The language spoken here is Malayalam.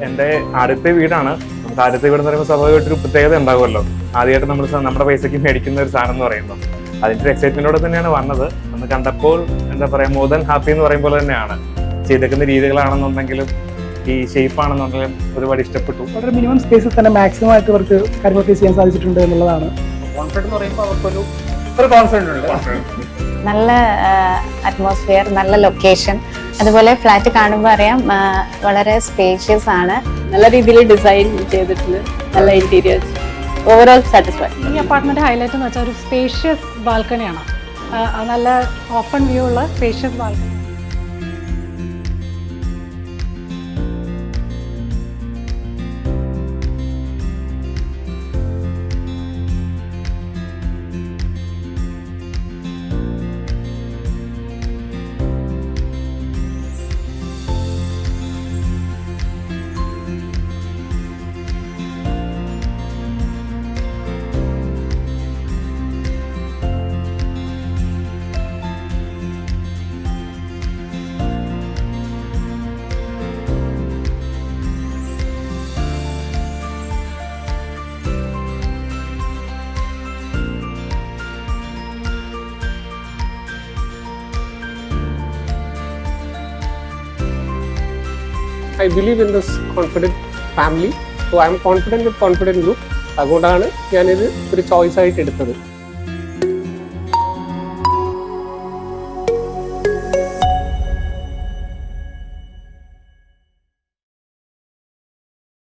എൻ്റെ ആദ്യത്തെ വീടാണ്. നമുക്ക് ആദ്യത്തെ വീട് എന്ന് പറയുമ്പോൾ സ്വാഭാവികമായിട്ടൊരു പ്രത്യേകത ഉണ്ടാവുമല്ലോ. ആദ്യമായിട്ട് നമ്മൾ നമ്മുടെ പൈസയ്ക്ക് മേടിക്കുന്ന ഒരു സാധനം എന്ന് പറയുമ്പോൾ അതിൻ്റെ ഒരു എക്സൈറ്റ്മെന്റോടെ തന്നെയാണ് വന്നത്. അന്ന് കണ്ടപ്പോൾ എന്താ പറയുക, മോർ ദാൻ ഹാപ്പി എന്ന് പറയുമ്പോൾ തന്നെയാണ്. ചെയ്തേക്കുന്ന രീതികളാണെന്നുണ്ടെങ്കിലും ഈ ഷേപ്പ് ആണെന്നുണ്ടെങ്കിലും ഒരുപാട് ഇഷ്ടപ്പെട്ടു. വളരെ മിനിമം സ്പേസിൽ തന്നെ മാക്സിമം ആയിട്ട് അവർക്ക് കാര്യങ്ങളൊക്കെ ചെയ്യാൻ സാധിച്ചിട്ടുണ്ട് എന്നുള്ളതാണ്. കോൺഫിഡൻസ് എന്ന് പറയുമ്പോൾ അവർക്കൊരു കോൺഫിഡൻസ് ഉണ്ട്. നല്ല അറ്റ്മോസ്ഫിയർ, നല്ല ലൊക്കേഷൻ, അതുപോലെ ഫ്ലാറ്റ് കാണുമ്പോൾ അറിയാം വളരെ സ്പേഷ്യസ് ആണ്. നല്ല രീതിയിൽ ഡിസൈൻ ചെയ്തിട്ടുണ്ട്, നല്ല ഇന്റീരിയേഴ്സ്, ഓവറോൾ സാറ്റിസ്ഫൈഡ്. ഈ അപ്പാർട്ട്മെന്റ് ഹൈലൈറ്റ് എന്ന് വെച്ചാൽ ഒരു സ്പേഷ്യസ് ബാൽക്കണിയാണ്. നല്ല ഓപ്പൺ വ്യൂ ഉള്ള spacious balcony. I believe in this confident family, so I am confident with confident group. അതുകൊണ്ടാണ് ഞാനിത് ഒരു ചോയ്സ് ആയിട്ട് എടുത്തത്.